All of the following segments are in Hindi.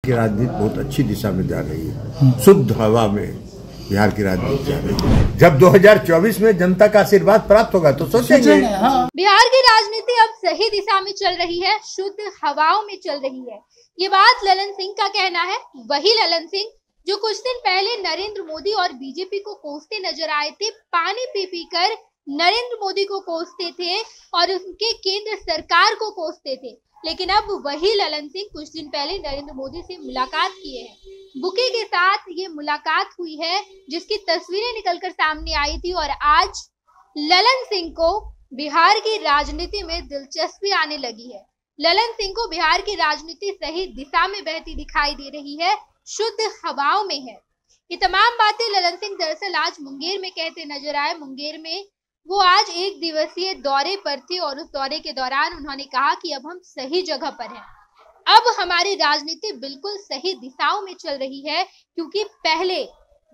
की राजनीति बहुत अच्छी दिशा में जा रही है। शुद्ध हवा में बिहार की राजनीति जा रही है। जब 2024 में जनता का आशीर्वाद प्राप्त होगा तो सोचेंगे। बिहार की राजनीति अब सही दिशा में चल रही है, शुद्ध हवाओं में चल रही है। ये बात ललन सिंह का कहना है। वही ललन सिंह जो कुछ दिन पहले नरेंद्र मोदी और बीजेपी को कोसते नजर आए थे, पानी पी पी कर नरेंद्र मोदी को कोसते थे और उनके केंद्र सरकार को कोसते थे। लेकिन अब वही ललन सिंह कुछ दिन पहले नरेंद्र मोदी से मुलाकात किए हैं। बुके के साथ ये मुलाकात हुई है, जिसकी तस्वीरें निकलकर सामने आई थी। और आज ललन सिंह को बिहार की राजनीति में दिलचस्पी आने लगी है। ललन सिंह को बिहार की राजनीति सही दिशा में बहती दिखाई दे रही है, शुद्ध हवाओं में है। ये तमाम बातें ललन सिंह दरअसल आज मुंगेर में कहते नजर आए। मुंगेर में वो आज एक दिवसीय दौरे पर थे और उस दौरे के दौरान उन्होंने कहा कि अब हम सही जगह पर हैं। अब हमारी राजनीति बिल्कुल सही दिशाओं में चल रही है, क्योंकि पहले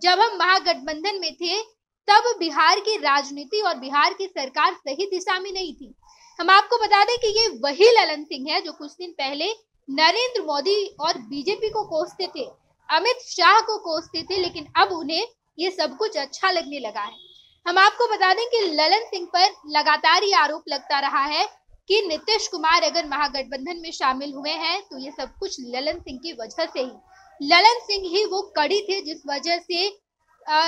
जब हम महागठबंधन में थे तब बिहार की राजनीति और बिहार की सरकार सही दिशा में नहीं थी। हम आपको बता दें कि ये वही ललन सिंह है जो कुछ दिन पहले नरेंद्र मोदी और बीजेपी को कोसते थे, अमित शाह को कोसते थे, लेकिन अब उन्हें ये सब कुछ अच्छा लगने लगा है। हम आपको बता दें कि ललन सिंह पर लगातार ये आरोप लगता रहा है कि नीतीश कुमार अगर महागठबंधन में शामिल हुए हैं तो ये सब कुछ ललन सिंह की वजह से ही। ललन सिंह ही वो कड़ी थे जिस वजह से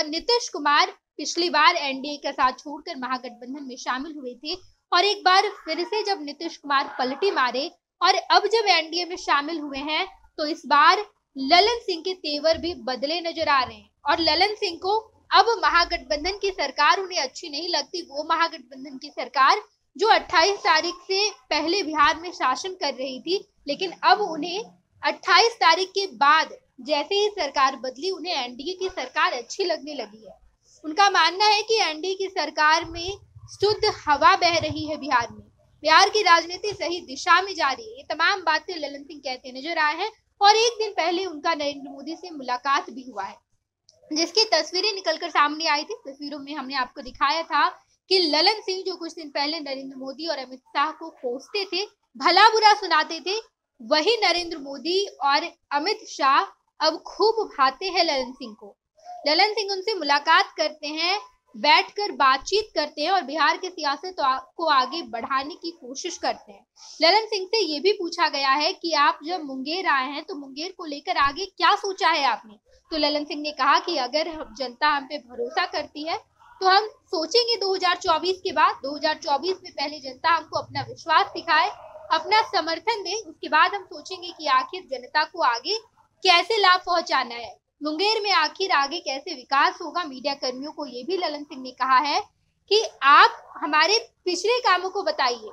नीतीश कुमार पिछली बार एनडीए के साथ छोड़कर महागठबंधन में शामिल हुए थे और एक बार फिर से जब नीतीश कुमार पलटी मारे और अब जब एनडीए में शामिल हुए हैं तो इस बार ललन सिंह के तेवर भी बदले नजर आ रहे हैं। और ललन सिंह को अब महागठबंधन की सरकार उन्हें अच्छी नहीं लगती, वो महागठबंधन की सरकार जो 28 तारीख से पहले बिहार में शासन कर रही थी, लेकिन अब उन्हें 28 तारीख के बाद जैसे ही सरकार बदली उन्हें एनडीए की सरकार अच्छी लगने लगी है। उनका मानना है कि एनडीए की सरकार में शुद्ध हवा बह रही है, बिहार की राजनीति सही दिशा में जा रही है। ये तमाम बातें ललन सिंह कहते नजर आए हैं और एक दिन पहले उनका नरेंद्र मोदी से मुलाकात भी हुआ है, जिसकी तस्वीरें निकलकर सामने आई थी। तस्वीरों में हमने आपको दिखाया था कि ललन सिंह जो कुछ दिन पहले नरेंद्र मोदी और अमित शाह को कोसते थे, भला बुरा सुनाते थे, वही नरेंद्र मोदी और अमित शाह अब खूब भाते हैं ललन सिंह को। ललन सिंह उनसे मुलाकात करते हैं, बैठकर बातचीत करते हैं और बिहार के सियासत को आगे बढ़ाने की कोशिश करते हैं। ललन सिंह से ये भी पूछा गया है कि आप जब मुंगेर आए हैं तो मुंगेर को लेकर आगे क्या सोचा है आपने। तो ललन सिंह ने कहा कि अगर जनता हम पे भरोसा करती है तो हम सोचेंगे 2024 के बाद। 2024 में पहले जनता हमको अपना विश्वास दिखाए, अपना समर्थन दे, उसके बाद हम सोचेंगे कि आखिर जनता को आगे कैसे लाभ पहुंचाना है, मुंगेर में आखिर आगे कैसे विकास होगा। मीडिया कर्मियों को ये भी ललन सिंह ने कहा है कि आप हमारे पिछले कामों को बताइए,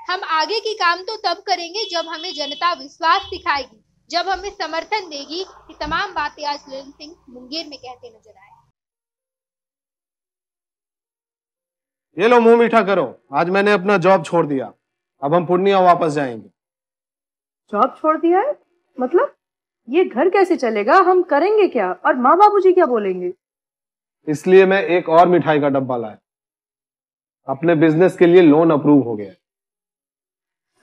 हम आगे की काम तो तब करेंगे जब हमें जनता विश्वास दिखाएगी, जब हमें समर्थन देगी। ये तमाम बातें आज ललन सिंह मुंगेर में कहते नजर आए। ये लो मुंह मीठा करो, आज मैंने अपना जॉब छोड़ दिया, अब हम पूर्णिया वापस जाएंगे। जॉब छोड़ दिया है? मतलब ये घर कैसे चलेगा, हम करेंगे क्या और माँ बाबूजी क्या बोलेंगे? इसलिए मैं एक और मिठाई का डब्बा लाया, अपने बिजनेस के लिए लोन अप्रूव हो गया।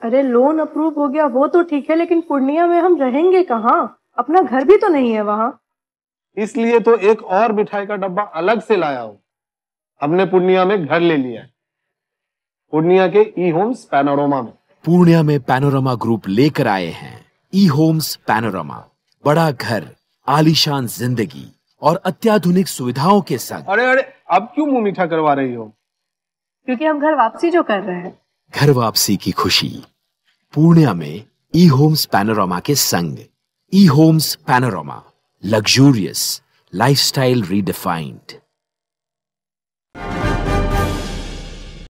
अरे लोन अप्रूव हो गया वो तो ठीक है, लेकिन पूर्णिया में हम रहेंगे कहाँ? अपना घर भी तो नहीं है वहां। इसलिए तो एक और मिठाई का डब्बा अलग से लाया हूं। हमने पूर्णिया में घर ले लिया है, पूर्णिया के ई होम्स पैनोरमा में। पूर्णिया में पैनोरमा ग्रुप लेकर आए हैं ई होम्स पैनोरमा। बड़ा घर, आलीशान जिंदगी और अत्याधुनिक सुविधाओं के संग। अरे अब क्यों मुंह मीठा करवा रही हो? क्योंकि हम घर वापसी जो कर रहे हैं। घर वापसी की खुशी पूर्णिया में ई होम्स पैनोरमा के संग। E homes panorama, luxurious lifestyle redefined.